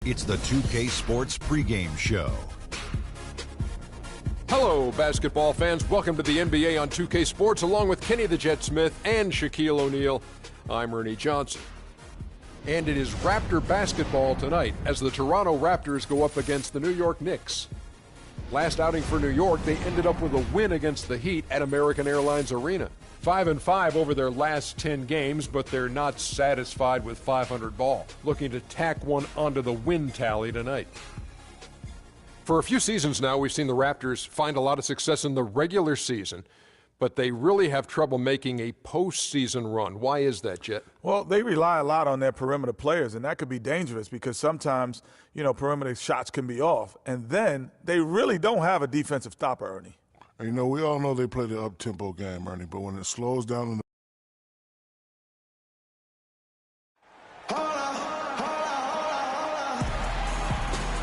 It's the 2K Sports pregame show. Hello, basketball fans. Welcome to the NBA on 2K Sports, along with Kenny the Jet Smith and Shaquille O'Neal. I'm Ernie Johnson. And it is Raptor basketball tonight as the Toronto Raptors go up against the New York Knicks. Last outing for New York, they ended up with a win against the Heat at American Airlines Arena. 5-5 over their last 10 games, but they're not satisfied with 500 ball. Looking to tack one onto the win tally tonight. For a few seasons now, we've seen the Raptors find a lot of success in the regular season, but they really have trouble making a postseason run. Why is that, Jet? Well, they rely a lot on their perimeter players, and that could be dangerous because sometimes, perimeter shots can be off. And then they really don't have a defensive stopper, Ernie. We all know they play the up-tempo game, Ernie, but when it slows down in the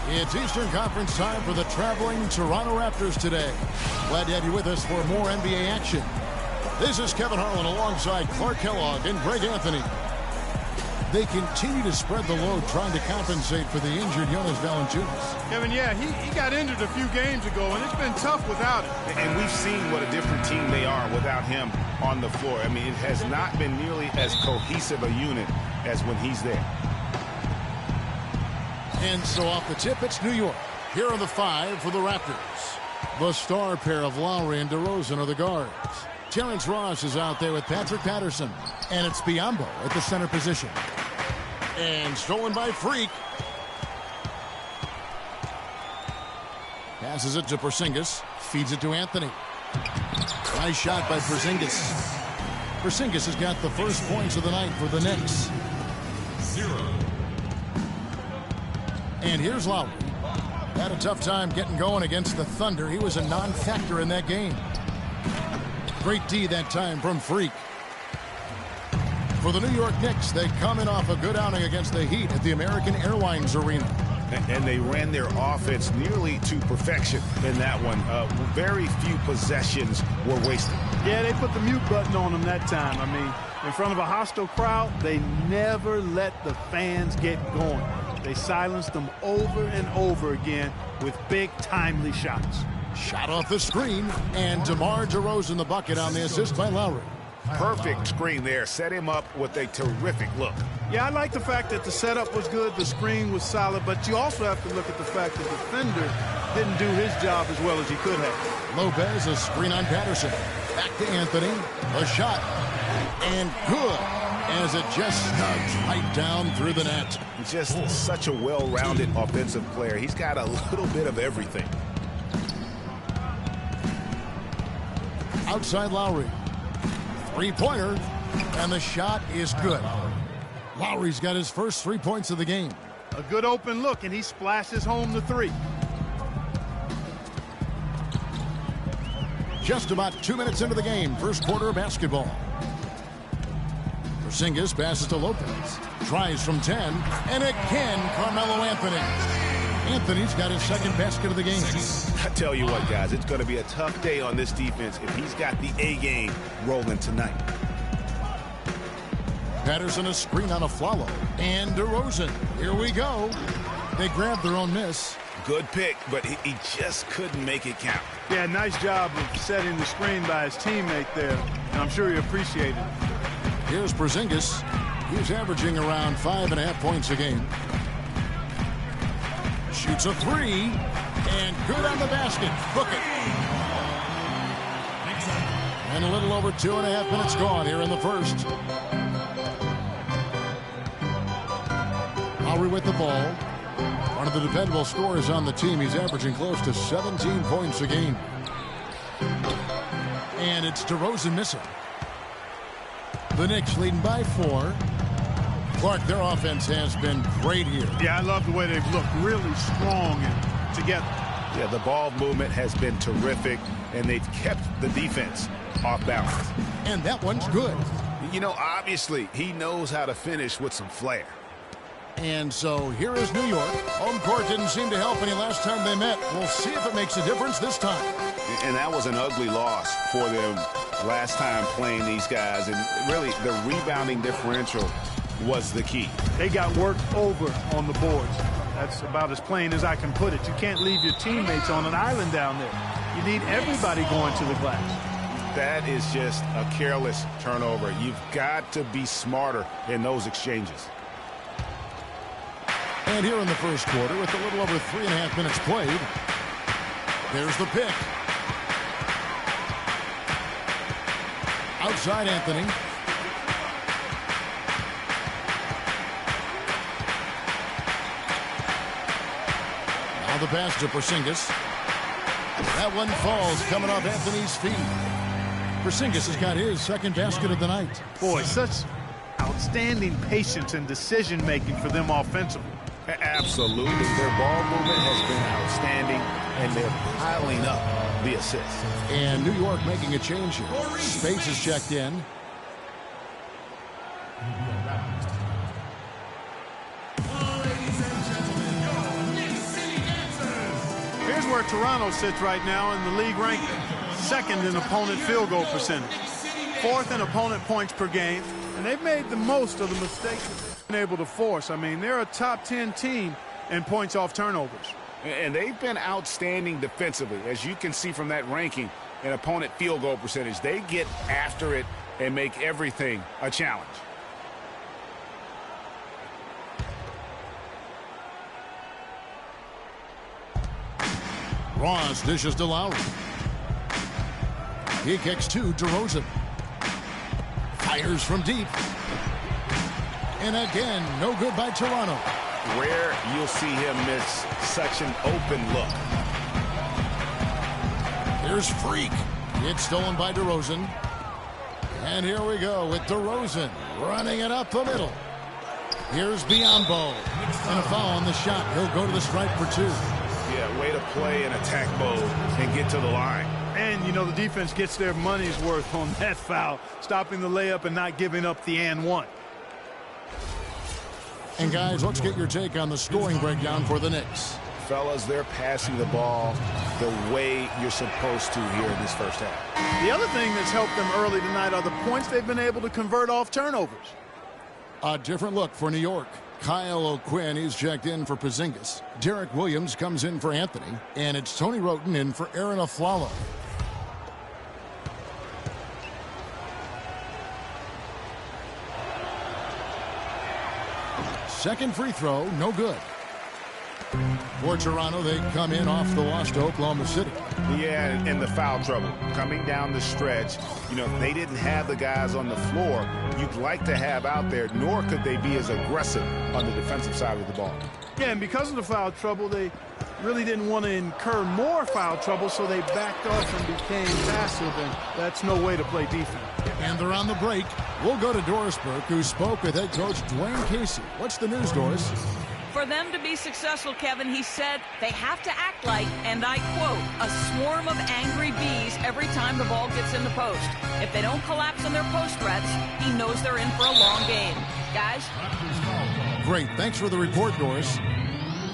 It's Eastern Conference time for the traveling Toronto Raptors today. Glad to have you with us for more NBA action. This is Kevin Harlan alongside Clark Kellogg and Greg Anthony. They continue to spread the load trying to compensate for the injured Jonas Valanciunas. Kevin, he got injured a few games ago, and it's been tough without him. And we've seen what a different team they are without him on the floor. I mean, it has not been nearly as cohesive a unit as when he's there. And so off the tip, it's New York. Here are the five for the Raptors. The star pair of Lowry and DeRozan are the guards. Terrence Ross is out there with Patrick Patterson. And it's Biyombo at the center position. And stolen by Freak. Passes it to Porzingis. Feeds it to Anthony. Nice shot by Porzingis. Porzingis has got the first points of the night for the Knicks. 0. And here's Lowry. Had a tough time getting going against the Thunder. He was a non-factor in that game. Great D that time from Freak. For the New York Knicks, they come in off a good outing against the Heat at the American Airlines Arena. And they ran their offense nearly to perfection in that one. Very few possessions were wasted. Yeah, they put the mute button on them that time. I mean, in front of a hostile crowd, they never let the fans get going. They silenced them over and over again with big, timely shots. Shot off the screen, and DeMar DeRozan the bucket on the assist by Lowry. Perfect screen there. Set him up with a terrific look. Yeah, I like the fact that the setup was good, the screen was solid, but you also have to look at the fact that the defender didn't do his job as well as he could have. Lopez, a screen on Patterson. Back to Anthony. A shot. And good, as it just snugs right down through the net. Just such a well-rounded offensive player. He's got a little bit of everything. Outside Lowry. Three-pointer, and the shot is good. Lowry's got his first 3 points of the game. A good open look, and he splashes home the three. Just about 2 minutes into the game, first quarter of basketball. Porzingis passes to Lopez. Tries from 10, and again, Carmelo Anthony. Anthony's got his second basket of the game. I tell you what, guys, it's going to be a tough day on this defense if he's got the A game rolling tonight. Patterson a screen on a follow. And DeRozan. Here we go. They grabbed their own miss. Good pick, but he just couldn't make it count. Yeah, nice job of setting the screen by his teammate there, and I'm sure he appreciated it. Here's Porzingis. He's averaging around 5.5 points a game. Shoots a three, and good on the basket. Book it. And a little over 2.5 minutes gone here in the first. Lowry with the ball. One of the dependable scorers on the team. He's averaging close to 17 points a game. And it's DeRozan missing. The Knicks leading by 4. Clark, their offense has been great here. Yeah, I love the way they've looked. Really strong and together. Yeah, the ball movement has been terrific, and they've kept the defense off balance. And that one's good. Obviously, he knows how to finish with some flair. And so here is New York. Home court didn't seem to help any last time they met. We'll see if it makes a difference this time. And that was an ugly loss for them last time playing these guys. And really, the rebounding differential was the key. They got worked over on the boards. That's about as plain as I can put it. You can't leave your teammates on an island down there. You need everybody going to the glass. That is just a careless turnover. You've got to be smarter in those exchanges. And here in the first quarter, with a little over 3.5 minutes played, there's the pick. Outside Anthony. Now the pass to Porzingis. That one falls coming off Anthony's feet. Porzingis has got his second basket of the night. Boy, such outstanding patience and decision-making for them offensively. Absolutely. Their ball movement has been outstanding, and they're piling up the assists. And New York making a change here. Spates is checked in. Here's where Toronto sits right now in the league ranking. Second in opponent field goal percentage. Fourth in opponent points per game. And they've made the most of the mistakes they've been able to force. I mean, they're a top 10 team in points off turnovers. And they've been outstanding defensively. As you can see from that ranking in opponent field goal percentage, they get after it and make everything a challenge. Ross dishes to Lowry. He kicks to DeRozan. Fires from deep. And again, no good by Toronto. Rare you'll see him miss such an open look. Here's Freak. It's stolen by DeRozan. And here we go with DeRozan running it up the middle. Here's Biyombo. And a foul on the shot. He'll go to the stripe for two. Yeah, way to play in attack mode and get to the line. And, you know, the defense gets their money's worth on that foul, stopping the layup and not giving up the and one. And, guys, let's get your take on the scoring breakdown for the Knicks. Fellas, they're passing the ball the way you're supposed to here in this first half. The other thing that's helped them early tonight are the points they've been able to convert off turnovers. A different look for New York. Kyle O'Quinn is checked in for Porzingis. Derek Williams comes in for Anthony. And it's Tony Wroten in for Aaron Aflalo. Second free throw, no good. For Toronto, they come in off the loss to Oklahoma City. Yeah, and the foul trouble. Coming down the stretch, you know, they didn't have the guys on the floor you'd like to have out there, nor could they be as aggressive on the defensive side of the ball. Yeah, and because of the foul trouble, they really didn't want to incur more foul trouble, so they backed off and became passive, and that's no way to play defense. And they're on the break. We'll go to Doris Burke, who spoke with head coach Dwayne Casey. What's the news, Doris? For them to be successful, Kevin, he said they have to act like, and I quote, a swarm of angry bees every time the ball gets in the post. If they don't collapse on their post threats, he knows they're in for a long game. Guys? Great. Thanks for the report, Doris.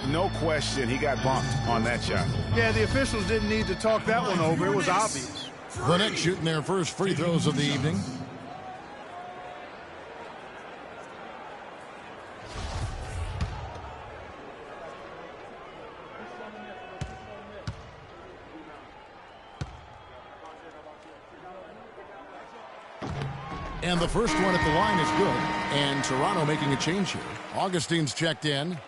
No question, he got bumped on that shot. Yeah, the officials didn't need to talk that one over. It was obvious. The Knicks shooting their first free throws of the evening. And the first one at the line is good. And Toronto making a change here. Augustine's checked in.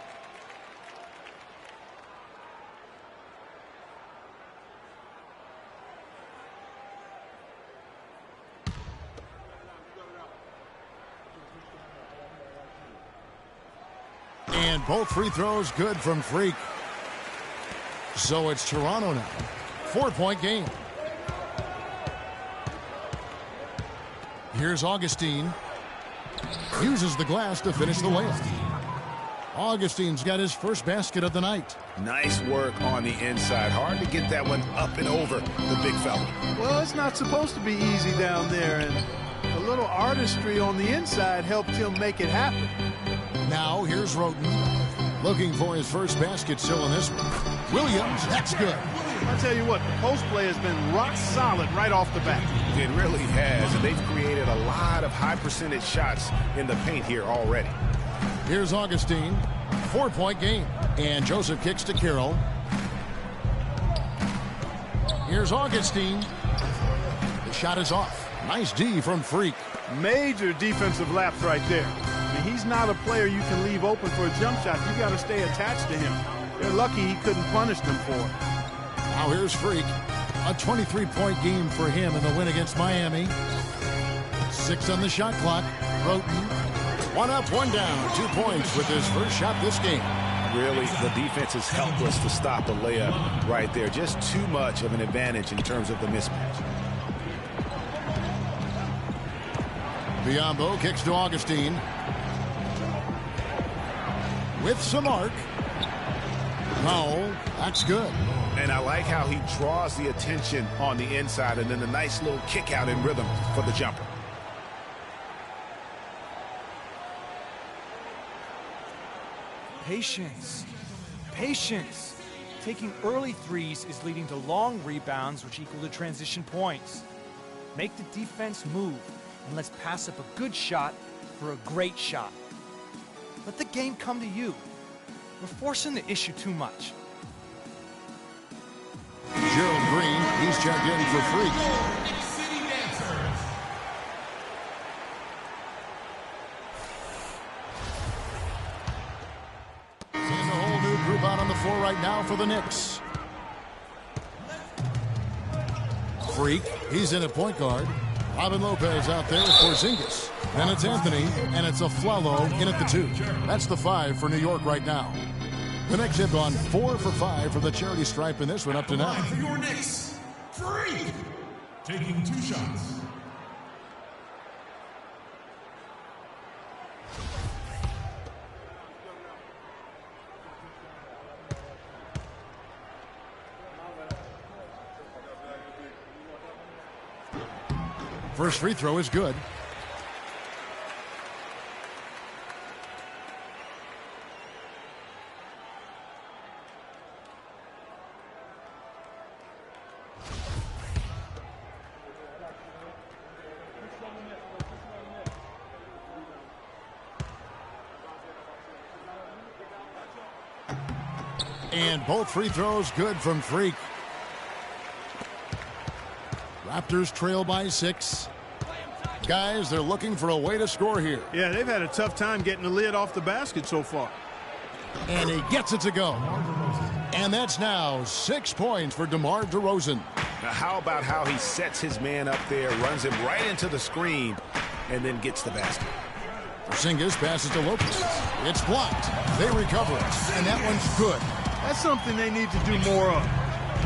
And both free throws good from Freak. So it's Toronto now. 4-point game. Here's Augustine. Uses the glass to finish the layup. Augustine's got his first basket of the night. Nice work on the inside. Hard to get that one up and over the big fella. Well, it's not supposed to be easy down there, and a little artistry on the inside helped him make it happen. Now here's Wroten. Looking for his first basket still in this one. Williams, that's good. I'll tell you what, the post play has been rock solid right off the bat. It really has, and they've created a lot of high percentage shots in the paint here already. Here's Augustine. 4-point game. And Joseph kicks to Carroll. Here's Augustine. The shot is off. Nice D from Freak. Major defensive lapse right there. I mean, he's not a player you can leave open for a jump shot. You got to stay attached to him. They're lucky he couldn't punish them for it. Now here's Freak. A 23-point game for him in the win against Miami. 6 on the shot clock. Roten. 1 up, 1 down. 2 points with his first shot this game. Really, the defense is helpless to stop a layup right there. Just too much of an advantage in terms of the mismatch. Biombo kicks to Augustine. With some arc. No, that's good. And I like how he draws the attention on the inside and then a nice little kick out in rhythm for the jumper. Patience. Patience. Taking early threes is leading to long rebounds, which equal to transition points. Make the defense move, and let's pass up a good shot for a great shot. Let the game come to you. We're forcing the issue too much. Gerald Green, he's checked in for Freak. Seeing a whole new group out on the floor right now for the Knicks. Freak, he's in at point guard. Robin Lopez out there for Porzingis. Then it's Anthony, and it's a Flalo in at the 2. That's the 5 for New York right now. The Knicks have gone 4 for 5 for the charity stripe in this one up to now. For your Knicks, Freak, taking 2 shots. First free throw is good. And both free throws good from Freak. Raptors trail by 6. Guys, they're looking for a way to score here. Yeah, they've had a tough time getting the lid off the basket so far. And he gets it to go. And that's now 6 points for DeMar DeRozan. Now, how about how he sets his man up there, runs him right into the screen, and then gets the basket. Porzingis passes to Lopez. It's blocked. They recover it, and that one's good. That's something they need to do more of.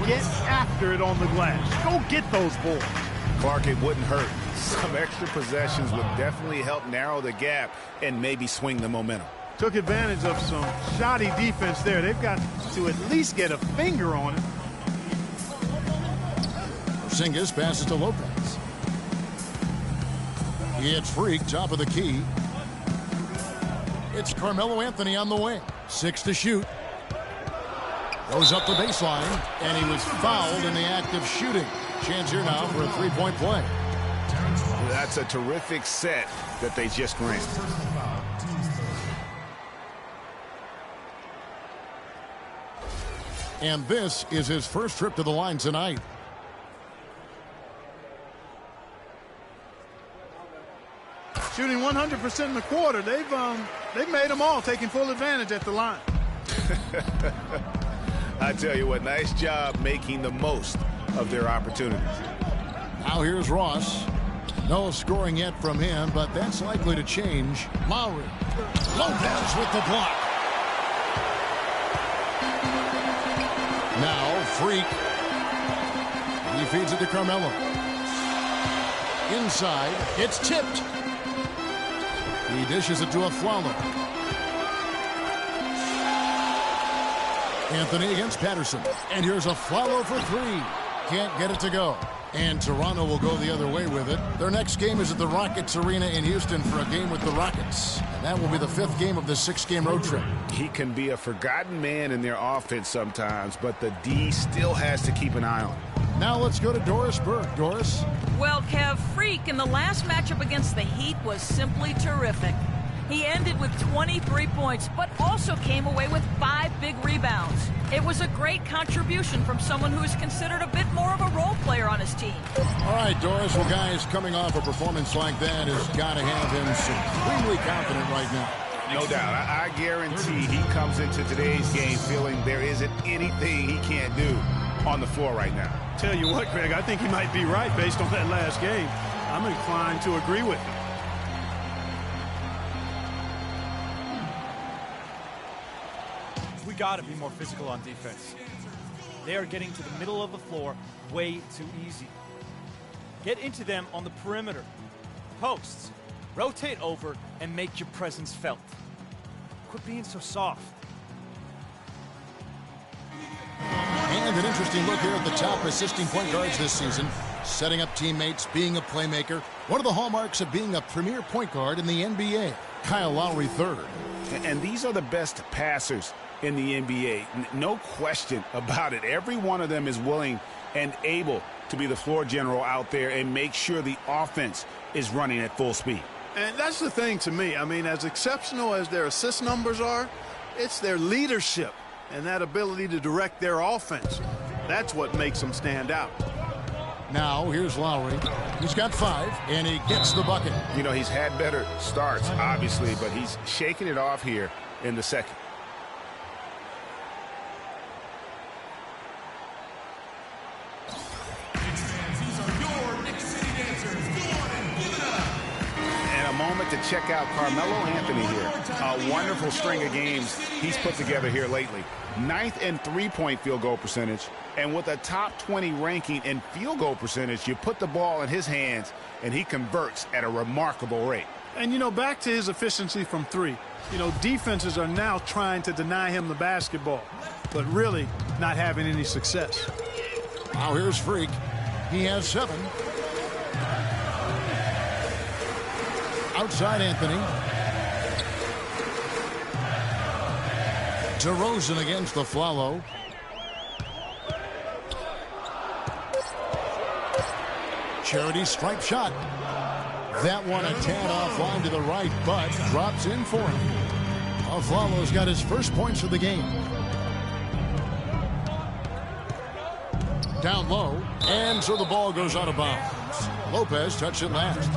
Get after it on the glass. Go get those balls. Clark, it wouldn't hurt. Some extra possessions would definitely help narrow the gap and maybe swing the momentum. Took advantage of some shoddy defense there. They've got to at least get a finger on it. Porzingis passes to Lopez. It's Freak, top of the key. It's Carmelo Anthony on the wing. 6 to shoot. Goes up the baseline, and he was fouled in the act of shooting. Chance here now for a 3-point play. That's a terrific set that they just ran. And this is his first trip to the line tonight. Shooting 100% in the quarter. They've made them all, taking full advantage at the line. I tell you what, nice job making the most of their opportunities. Now here's Ross. No scoring yet from him, but that's likely to change. Lowry. Lopez with the block. Now Freak. He feeds it to Carmelo. Inside, it's tipped. He dishes it to a Flalo. Anthony against Patterson. And here's a Flalo for 3. Can't get it to go. And Toronto will go the other way with it. Their next game is at the Rockets Arena in Houston for a game with the Rockets. And that will be the 5th game of the 6-game road trip. He can be a forgotten man in their offense sometimes, but the D still has to keep an eye on him. Now let's go to Doris Burke. Doris? Well, Kev, Freak in the last matchup against the Heat was simply terrific. He ended with 23 points, but also came away with 5 big rebounds. It was a great contribution from someone who is considered a bit more of a role player on his team. All right, Doris. Well, guys, coming off a performance like that has got to have him supremely confident right now. No doubt. I guarantee he comes into today's game feeling there isn't anything he can't do on the floor right now. Tell you what, Greg, I think he might be right based on that last game. I'm inclined to agree with him. We got to be more physical on defense. They are getting to the middle of the floor way too easy. Get into them on the perimeter. Posts. Rotate over and make your presence felt. Quit being so soft. And an interesting look here at the top assisting point guards this season. Setting up teammates, being a playmaker. One of the hallmarks of being a premier point guard in the NBA. Kyle Lowry third. And these are the best passers in the NBA. No question about it. Every one of them is willing and able to be the floor general out there and make sure the offense is running at full speed. And that's the thing to me. I mean, as exceptional as their assist numbers are, it's their leadership and that ability to direct their offense. That's what makes them stand out. Now, here's Lowry. He's got 5, and he gets the bucket. You know, he's had better starts, obviously, but he's shaking it off here in the second. Moment to check out Carmelo Anthony here. A wonderful string of games he's put together here lately. 9th in three-point field goal percentage, and with a top 20 ranking in field goal percentage, you put the ball in his hands and he converts at a remarkable rate. And you know, back to his efficiency from 3. You know, defenses are now trying to deny him the basketball, but really not having any success. Now here's Freak. He has 7. Outside Anthony. DeRozan against the Flalo. Charity stripe shot. That one a tad offline to the right, but drops in for him. Flalo's got his first points of the game. Down low, and so the ball goes out of bounds. Lopez touched it last.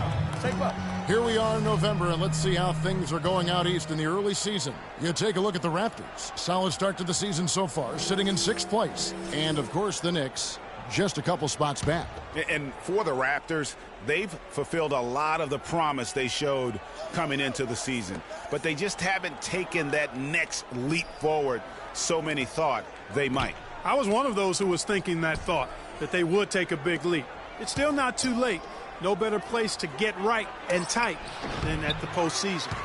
Here we are in November, and let's see how things are going out east in the early season. You take a look at the Raptors. Solid start to the season so far, sitting in 6th place. And, of course, the Knicks, just a couple spots back. And for the Raptors, they've fulfilled a lot of the promise they showed coming into the season. But they just haven't taken that next leap forward so many thought they might. I was one of those who was thinking that thought, that they would take a big leap. It's still not too late. No better place to get right and tight than at the postseason.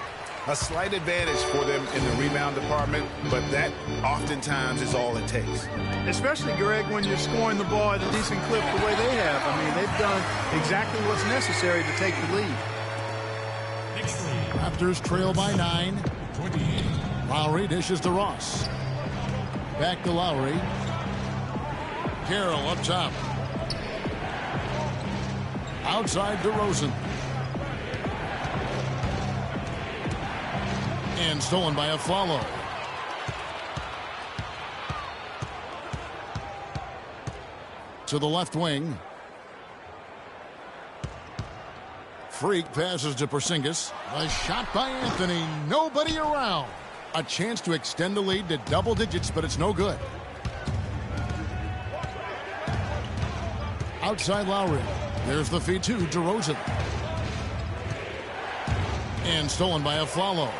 A slight advantage for them in the rebound department, but that oftentimes is all it takes. Especially, Greg, when you're scoring the ball at a decent clip the way they have. I mean, they've done exactly what's necessary to take the lead. Raptors trail by 9. Lowry dishes to Ross. Back to Lowry. Carroll up top. Outside DeRozan. And stolen by a Flalo. To the left wing. Freak passes to Porzingis. A shot by Anthony. Nobody around. A chance to extend the lead to double digits, but it's no good. Outside Lowry. There's the feed to DeRozan. And stolen by a Flalo.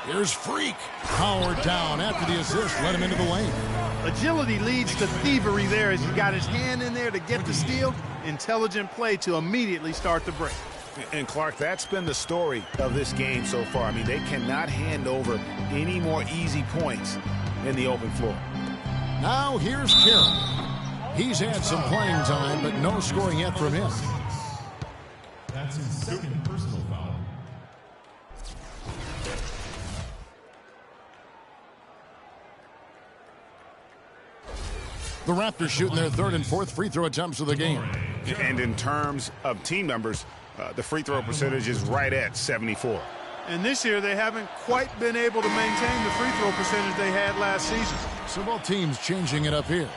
Here's Freak. Powered down after the assist. Let him into the lane. Agility leads to thievery there as he got his hand in there to get the steal. Intelligent play to immediately start the break. And, Clark, that's been the story of this game so far. I mean, they cannot hand over any more easy points in the open floor. Now here's Carroll. He's had some playing time, but no scoring yet from him. That's his second personal foul. The Raptors shooting their 3rd and 4th free throw attempts of the game. And in terms of team numbers, the free throw percentage is right at 74. And this year, they haven't quite been able to maintain the free throw percentage they had last season. So both teams changing it up here.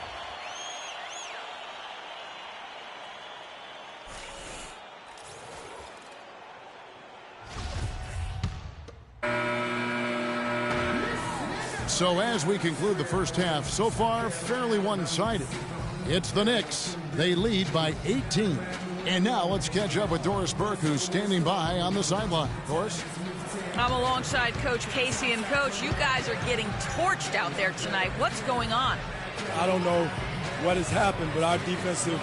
So as we conclude the first half, so far fairly one-sided. It's the Knicks. They lead by 18. And now let's catch up with Doris Burke, who's standing by on the sideline. Doris? I'm alongside Coach Casey. And, Coach, you guys are getting torched out there tonight. What's going on? I don't know what has happened, but our defensive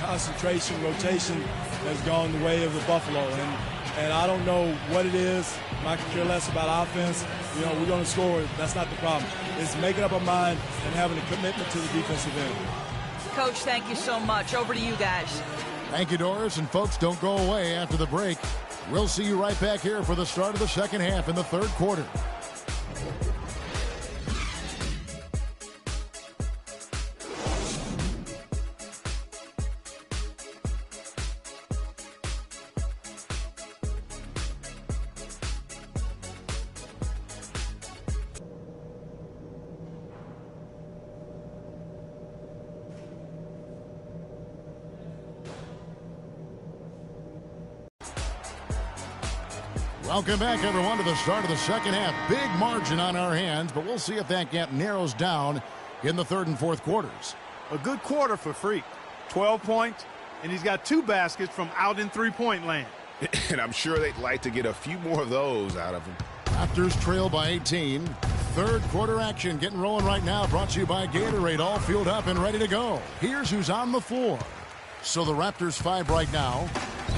concentration, rotation has gone the way of the Buffalo. And I don't know what it is. I can care less about offense. You know, we're going to score. That's not the problem. It's making up our mind and having a commitment to the defensive end. Coach, thank you so much. Over to you guys. Thank you, Doris. And, folks, don't go away after the break. We'll see you right back here for the start of the second half in the third quarter. Welcome back, everyone, to the start of the second half. Big margin on our hands, but we'll see if that gap narrows down in the third and fourth quarters. A good quarter for Freak. 12 points, and he's got 2 baskets from out in three-point land. And I'm sure they'd like to get a few more of those out of him. Raptors trail by 18. Third quarter action getting rolling right now. Brought to you by Gatorade. All fueled up and ready to go. Here's who's on the floor. So the Raptors 5 right now.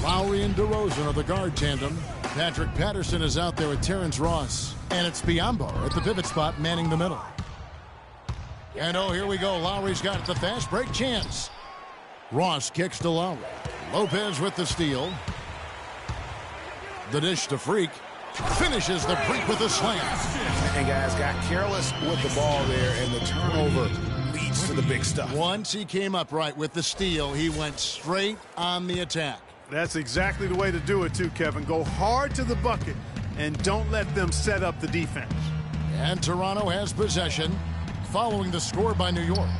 Lowry and DeRozan are the guard tandem. Patrick Patterson is out there with Terrence Ross. And it's Biyombo at the pivot spot manning the middle. And oh, here we go. Lowry's got the fast break chance. Ross kicks to Lowry. Lopez with the steal. The dish to Freak. Finishes the break with a slam. And guys got careless with the ball there, and the turnover leads to the big stuff. Once he came up right with the steal, he went straight on the attack. That's exactly the way to do it, too, Kevin. Go hard to the bucket and don't let them set up the defense. And Toronto has possession following the score by New York.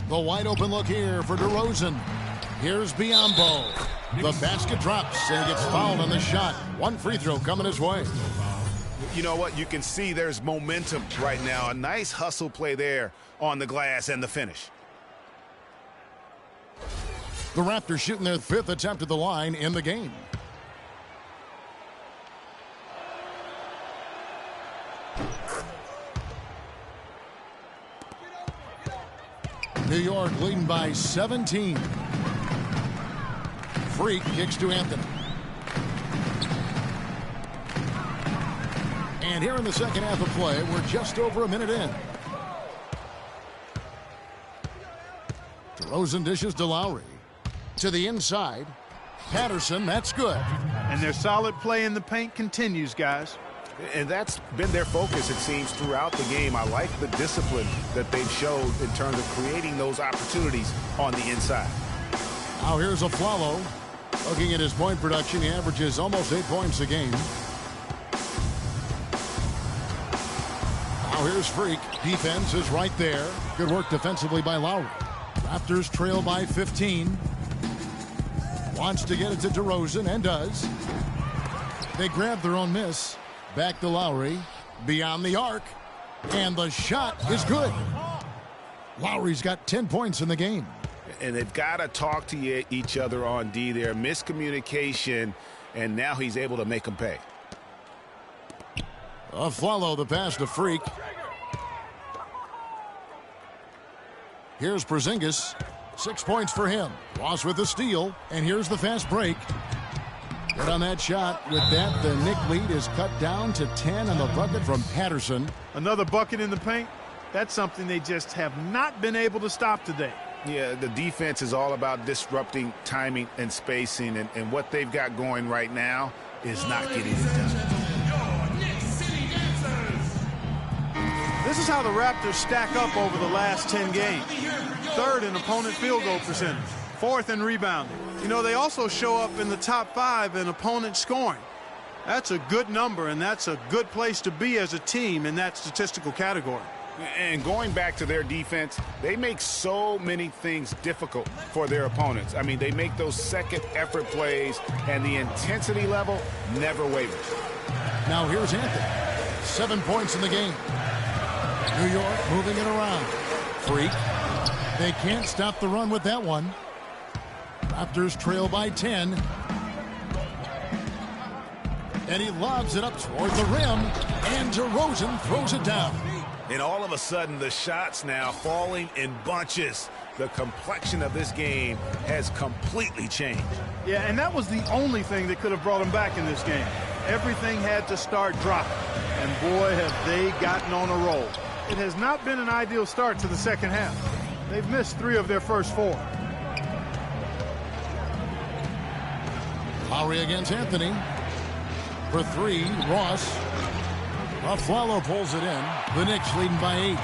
The wide open look here for DeRozan. Here's Biyombo. The basket drops and he gets fouled on the shot. One free throw coming his way. You know what? You can see there's momentum right now. A nice hustle play there on the glass and the finish. The Raptors shooting their 5th attempt at the line in the game. New York leading by 17. Freak kicks to Anthony. And here in the second half of play, we're just over a minute in. DeRozan dishes to Lowry. To the inside. Patterson, that's good. And their solid play in the paint continues, guys. And that's been their focus, it seems, throughout the game. I like the discipline that they've showed in terms of creating those opportunities on the inside. Now here's Aflalo. Looking at his point production, he averages almost 8 points a game. Now here's Freak. Defense is right there. Good work defensively by Lowry. Raptors trail by 15. Wants to get it to DeRozan and does. They grab their own miss. Back to Lowry. Beyond the arc. And the shot is good. Lowry's got 10 points in the game. And they've got to talk to each other on D there. Miscommunication, and now he's able to make them pay. Aflalo, the pass to Freak. Here's Porzingis. 6 points for him. Ross with the steal, and here's the fast break. Good on that shot. With that, the Knicks lead is cut down to 10 on the bucket from Patterson. Another bucket in the paint. That's something they just have not been able to stop today. Yeah, the defense is all about disrupting timing and spacing, and what they've got going right now is not getting it done. This is how the Raptors stack up over the last 10 games. 3rd in opponent field goal percentage, 4th in rebounding, You know, they also show up in the top 5 in opponent scoring. That's a good number, and that's a good place to be as a team in that statistical category. And going back to their defense, they make so many things difficult for their opponents. I mean, they make those second effort plays, and the intensity level never wavers. Now here's Anthony. 7 points in the game. New York moving it around. Freak. They can't stop the run with that one. Raptors trail by 10. And he lobs it up toward the rim. And DeRozan throws it down. And all of a sudden, the shots now falling in bunches. The complexion of this game has completely changed. Yeah, and that was the only thing that could have brought him back in this game. Everything had to start dropping. And boy, have they gotten on a roll. It has not been an ideal start to the second half. They've missed 3 of their first 4. Lowry against Anthony. For 3, Ross. Afflalo pulls it in. The Knicks leading by 8.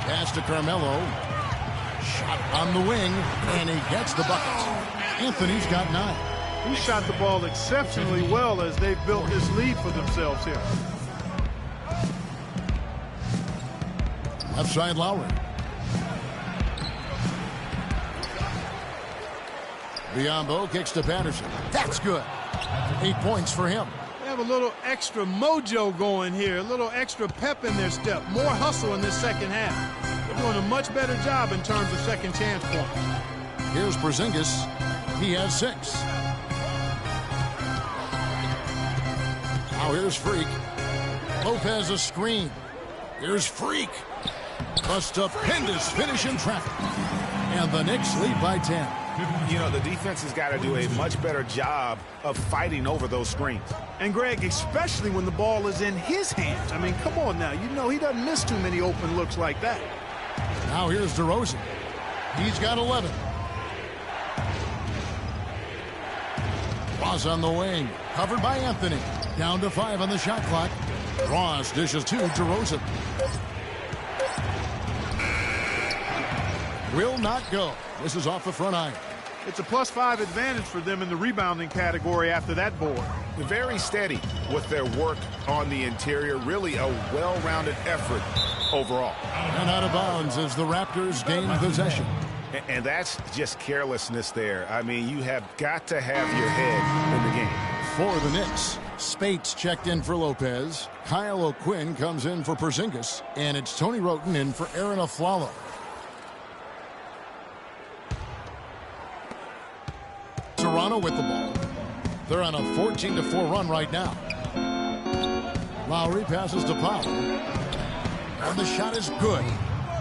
Pass to Carmelo. Shot on the wing, and he gets the bucket. Anthony's got 9. He shot the ball exceptionally well as they've built this lead for themselves here. Left side, Lowry. Biyombo kicks to Patterson. That's good. 8 points for him. They have a little extra mojo going here, a little extra pep in their step, more hustle in this second half. They're doing a much better job in terms of second chance points. Here's Porzingis. He has 6. Now here's Freak. Lopez a screen. Here's Freak. A stupendous finish in traffic. And the Knicks lead by 10. You know, the defense has got to do a much better job of fighting over those screens. And, Greg, especially when the ball is in his hands. I mean, come on now. You know he doesn't miss too many open looks like that. Now here's DeRozan. He's got 11. Ross on the wing. Covered by Anthony. Down to 5 on the shot clock. Ross dishes to DeRozan. Will not go. This is off the front iron. It's a +5 advantage for them in the rebounding category after that board. Very steady with their work on the interior. Really a well-rounded effort overall. And out of bounds as the Raptors gain possession. And that's just carelessness there. I mean, you have got to have your head in the game. For the Knicks, Spates checked in for Lopez. Kyle O'Quinn comes in for Porzingis. And it's Tony Wroten in for Aaron Afflalo. Toronto with the ball. They're on a 14-4 run right now. Lowry passes to Powell. And the shot is good.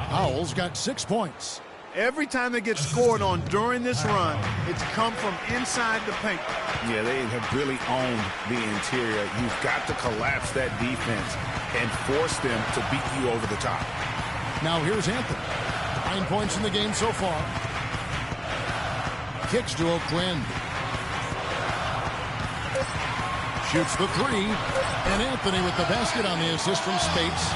Powell's got 6 points. Every time they get scored on during this run, it's come from inside the paint. Yeah, they have really owned the interior. You've got to collapse that defense and force them to beat you over the top. Now here's Anthony. 9 points in the game so far. Kicks to O'Quinn. Shoots the 3. And Anthony with the basket on the assist from Spates.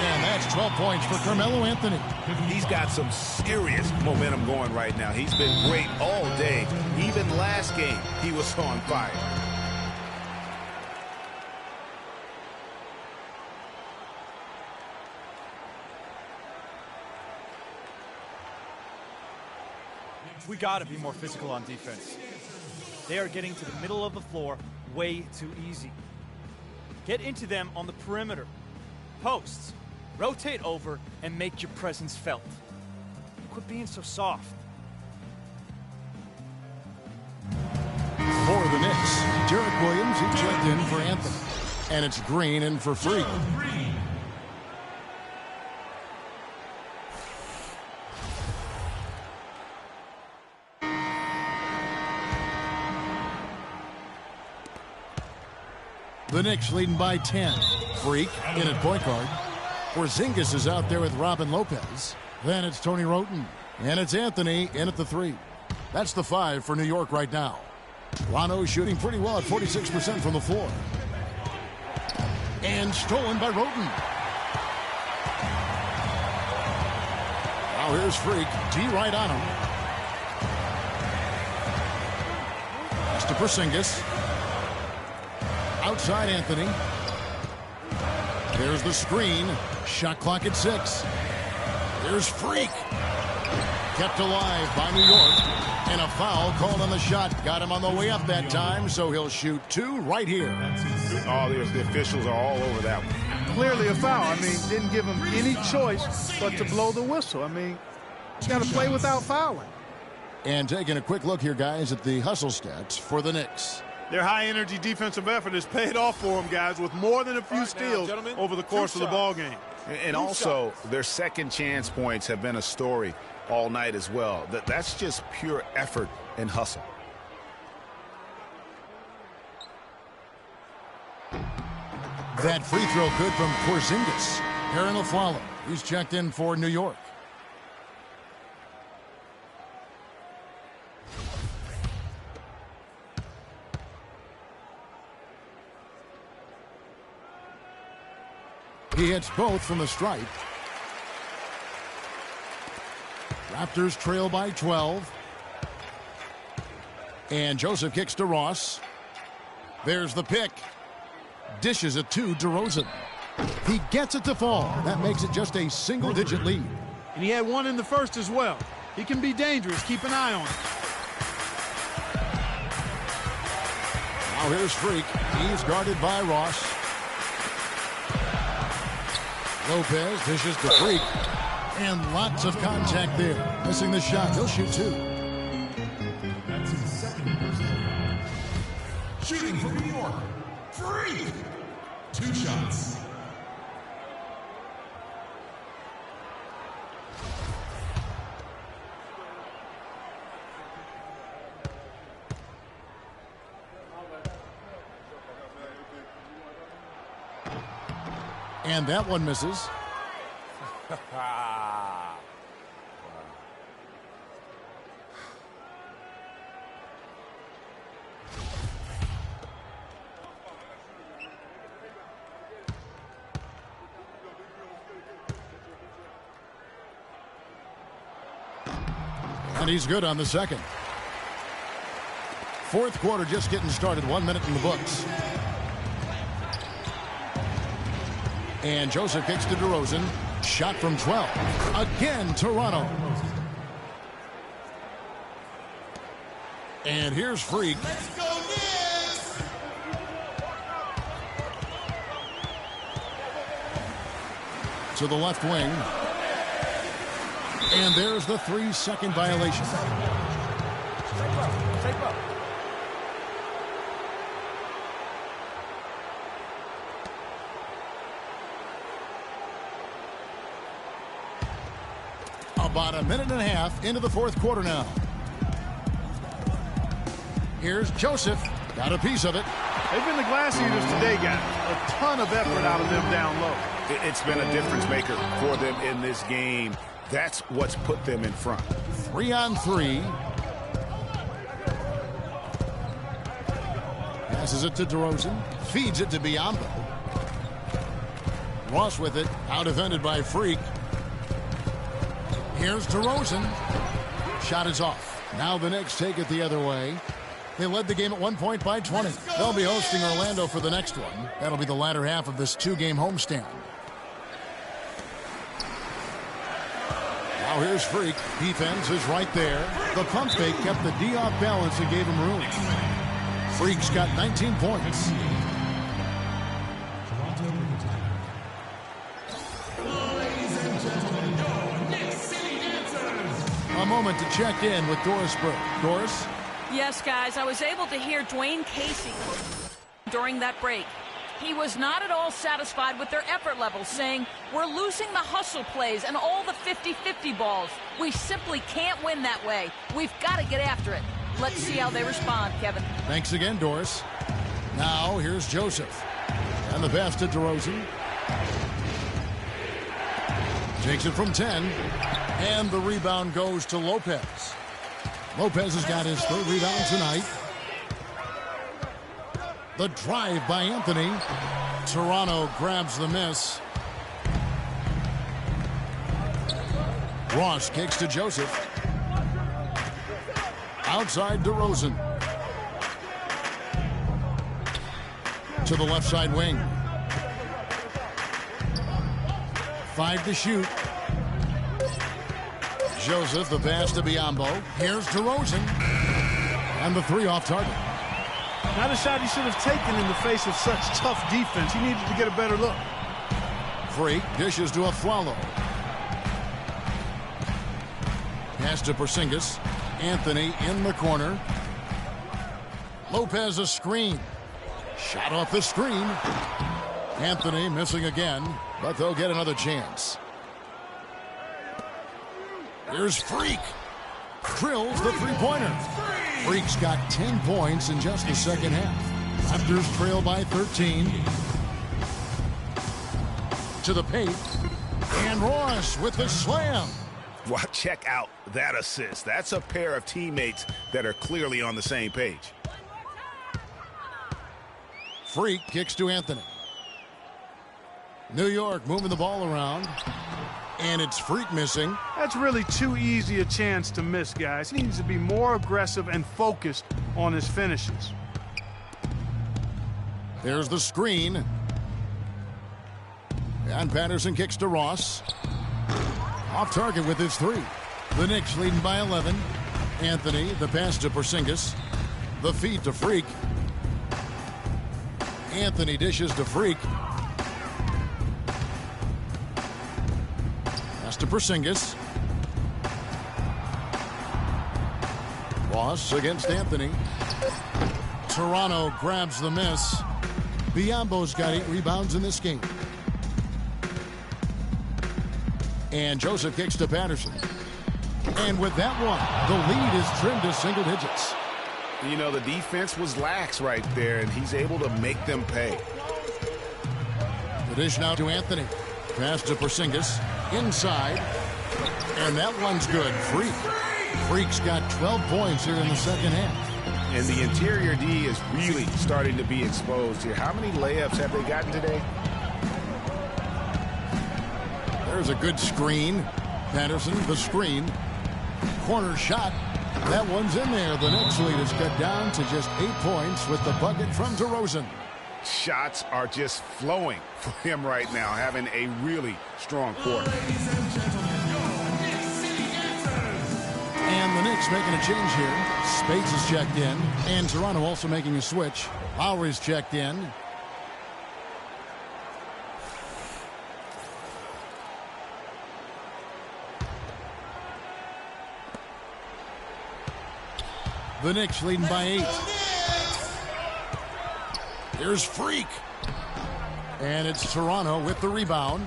And that's 12 points for Carmelo Anthony. He's got some serious momentum going right now. He's been great all day. Even last game, he was on fire. We got to be more physical on defense. They are getting to the middle of the floor way too easy. Get into them on the perimeter. Posts. Rotate over and make your presence felt. Quit being so soft. For the Knicks, Derek Williams, he checked in for Anthony. And it's Green in for Freak. The Knicks leading by 10. Freak in at point guard. Porzingis is out there with Robin Lopez. Then it's Tony Wroten. And it's Anthony in at the 3. That's the 5 for New York right now. Toronto shooting pretty well at 46% from the floor. And stolen by Wroten. Now here's Freak. D right on him. Kicks to Porzingis. Outside Anthony. There's the screen. Shot clock at 6. Here's Freak. Kept alive by New York. And a foul called on the shot. Got him on the way up that time, so he'll shoot 2 right here. Oh, the officials are all over that one. Clearly a foul. I mean, didn't give him any choice but to blow the whistle. I mean, you got to play without fouling. And taking a quick look here, guys, at the hustle stats for the Knicks. Their high-energy defensive effort has paid off for them, guys, with more than a few steals over the course of the ball game. And also, their second chance points have been a story all night as well. That's just pure effort and hustle. That free throw good from Porzingis. Aaron Aflalo, he's checked in for New York. He hits both from the stripe. Raptors trail by 12. And Joseph kicks to Ross. There's the pick. Dishes it to DeRozan. He gets it to fall. That makes it just a single-digit lead. And he had one in the first as well. He can be dangerous. Keep an eye on him. Now here's Freak. He's guarded by Ross. Lopez dishes to Freak. And lots of contact there. Missing the shot. He'll shoot 2. That's his second personal. Shooting for New York. Freak. 2 shots. And that one misses. And he's good on the second. Fourth quarter just getting started. 1 minute in the books. And Joseph kicks to DeRozan. Shot from 12. Again, Toronto. And here's Freak. Let's go, Knicks! To the left wing. And there's the 3-second violation. About a minute and a half into the fourth quarter now. Here's Joseph. Got a piece of it. They've been the glass eaters today, guys. A ton of effort out of them down low. It's been a difference maker for them in this game. That's what's put them in front. 3-on-3. Passes it to DeRozan. Feeds it to Biyombo. Ross with it. Out defended by Freak. Here's DeRozan. Shot is off. Now the Knicks take it the other way. They led the game at 1 point by 20. They'll be hosting Orlando for the next one. That'll be the latter half of this 2-game homestand. Now here's Freak. Defense is right there. The pump fake kept the D off balance and gave him room. Freak's got 19 points. A moment to check in with Doris Burke. Doris? Yes, guys, I was able to hear Dwayne Casey during that break. He was not at all satisfied with their effort level, saying, we're losing the hustle plays and all the 50-50 balls. We simply can't win that way. We've got to get after it. Let's see how they respond, Kevin. Thanks again, Doris. Now, here's Joseph. And the pass to DeRozan. Takes it from 10. And the rebound goes to Lopez. Lopez has got his 3rd rebound tonight. The drive by Anthony. Toronto grabs the miss. Ross kicks to Joseph. Outside DeRozan. to the left side wing. 5 to shoot. Joseph, the pass to Biyombo. Here's DeRozan. And the 3 off target. Not a shot he should have taken in the face of such tough defense. He needed to get a better look. Freak dishes to Afflalo. Pass to Porzingis. Anthony in the corner. Lopez a screen. Shot off the screen. Anthony missing again, but they'll get another chance. Here's Freak. Drills the three-pointer. Freak's got 10 points in just the second half. Raptors trail by 13. To the paint. And Ross with the slam. Well, check out that assist. That's a pair of teammates that are clearly on the same page. Freak kicks to Anthony. New York moving the ball around. And it's Freak missing. That's really too easy a chance to miss, guys. He needs to be more aggressive and focused on his finishes. There's the screen. And Patterson kicks to Ross. Off target with his 3. The Knicks leading by 11. Anthony, the pass to Porzingis. The feed to Freak. Anthony dishes to Freak. Pass to Porzingis. Ross against Anthony. Toronto grabs the miss. Biyombo's got 8 rebounds in this game. And Joseph kicks to Patterson. And with that one, the lead is trimmed to single digits. You know, the defense was lax right there, and he's able to make them pay. The dish now to Anthony. Pass to Porzingis. Inside. And that one's good. Freak's got 12 points here in the second half. And the interior D is really starting to be exposed here. How many layups have they gotten today? There's a good screen. Patterson, the screen. Corner shot. That one's in there. The Knicks lead is cut down to just 8 points with the bucket from DeRozan. Shots are just flowing for him right now, having a really strong quarter. And the Knicks making a change here. Speights is checked in. And Toronto also making a switch. Lowry's checked in. The Knicks leading by 8. Here's Freak. And it's Toronto with the rebound.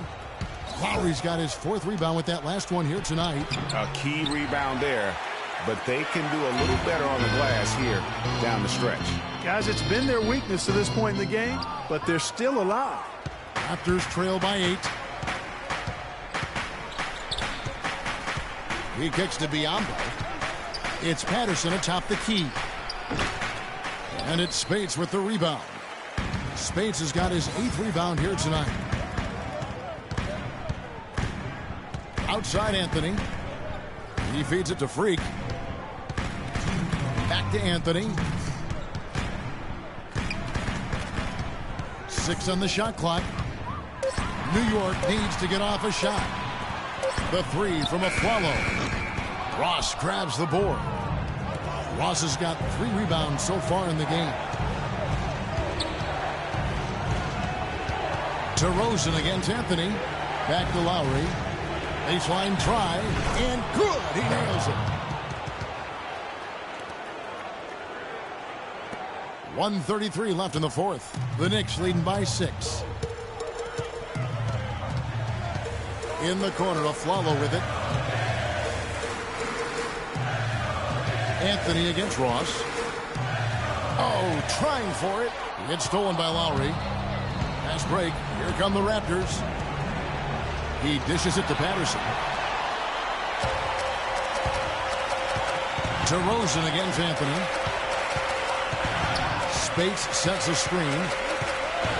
Lowry's got his 4th rebound with that last one here tonight. A key rebound there, but they can do a little better on the glass here down the stretch. Guys, it's been their weakness to this point in the game, but they're still alive. Raptors trail by 8. He kicks to Biyombo. It's Patterson atop the key. And it's Speights with the rebound. Speights has got his 8th rebound here tonight. Outside Anthony. He feeds it to Freak. Back to Anthony. 6 on the shot clock. New York needs to get off a shot. The 3 from Afflalo. Ross grabs the board. Ross has got 3 rebounds so far in the game. DeRozan against Anthony. Back to Lowry. Baseline try. And good. He nails it. 1:33 left in the 4th. The Knicks leading by 6. In the corner, Afflalo with it. Anthony against Ross. Oh, trying for it. It's stolen by Lowry. Pass break. Here come the Raptors. He dishes it to Patterson. DeRozan against Anthony. Speights sets a screen.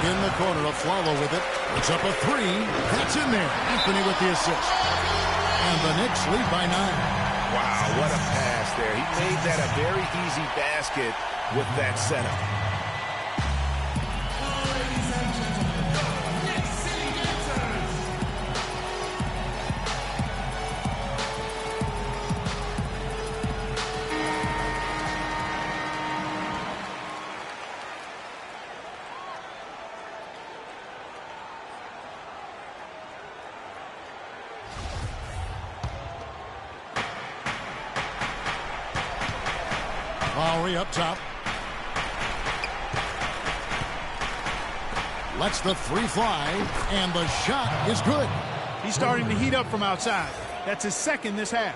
In the corner, Afflalo with it. It's up a 3. That's in there. Anthony with the assist. And the Knicks lead by 9. Wow, what a pass there. He made that a very easy basket with that setup. Lowry up top. Lets the three fly, and the shot is good. He's starting to heat up from outside. That's his second this half.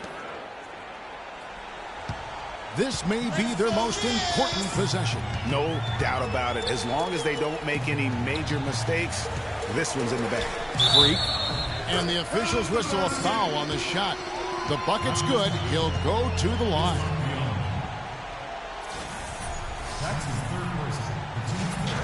This may be their most important possession. No doubt about it. As long as they don't make any major mistakes, this one's in the bag. Freak. And the officials whistle a foul on the shot. The bucket's good. He'll go to the line. That's his third person. The team's third.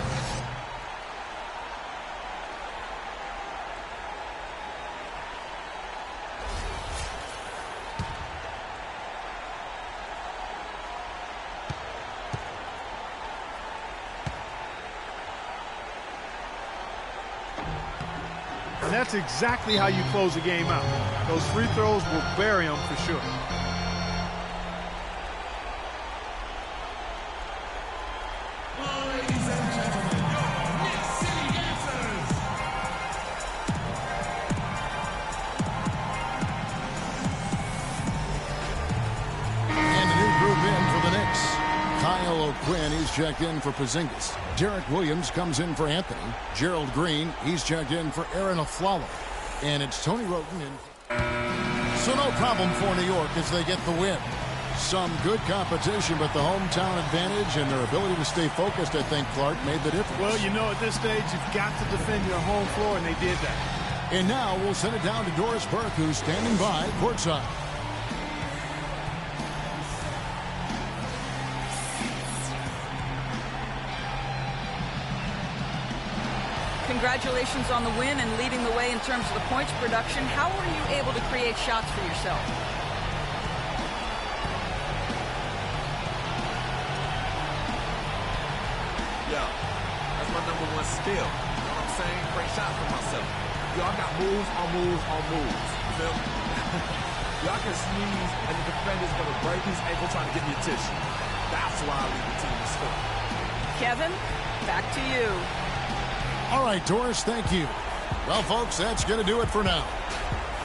And that's exactly how you close a game out. Those free throws will bury them for sure. Ladies and gentlemen, your Knicks City Dancers. And a new group in for the Knicks. Kyle O'Quinn, he's checked in for Porzingis. Derek Williams comes in for Anthony. Gerald Green, he's checked in for Aaron Aflalo. And it's Tony Roten in. So no problem for New York as they get the win. Some good competition, but the hometown advantage and their ability to stay focused, I think, Clark, made the difference. Well, you know, at this stage, you've got to defend your home floor, and they did that. And now we'll send it down to Doris Burke, who's standing by courtside. Congratulations on the win and leading the way in terms of the points production. How were you able to create shots for yourself? Yeah, that's my number one skill. You know what I'm saying? Great shots for myself. Y'all got moves on moves on moves. You feel me? Y'all can sneeze and the defender's gonna break his ankle trying to get me a tissue. That's why I lead the team to score. Kevin, back to you. All right, Doris, thank you. Well, folks, that's going to do it for now.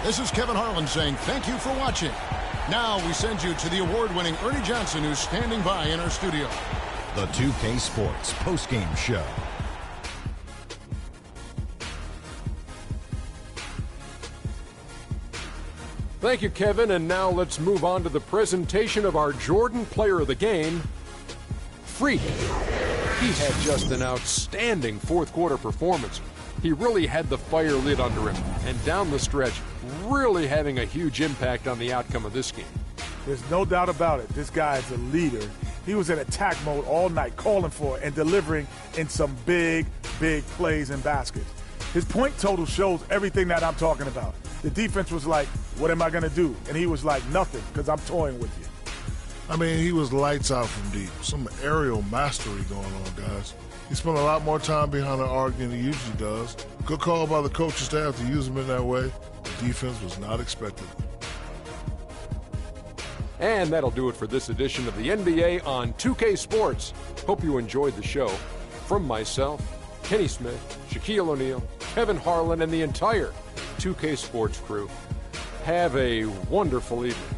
This is Kevin Harlan saying thank you for watching. Now we send you to the award-winning Ernie Johnson, who's standing by in our studio. The 2K Sports postgame show. Thank you, Kevin. And now let's move on to the presentation of our Jordan Player of the Game, Freak. He had just an outstanding fourth quarter performance. He really had the fire lit under him, and down the stretch, really having a huge impact on the outcome of this game. There's no doubt about it. This guy is a leader. He was in attack mode all night, calling for it and delivering in some big, big plays and baskets. His point total shows everything that I'm talking about. The defense was like, what am I going to do? And he was like, nothing, because I'm toying with you. I mean, he was lights out from deep. Some aerial mastery going on, guys. He spent a lot more time behind the arc than he usually does. Good call by the coaching staff to use him in that way. The defense was not expected. And that'll do it for this edition of the NBA on 2K Sports. Hope you enjoyed the show. From myself, Kenny Smith, Shaquille O'Neal, Kevin Harlan, and the entire 2K Sports crew, have a wonderful evening.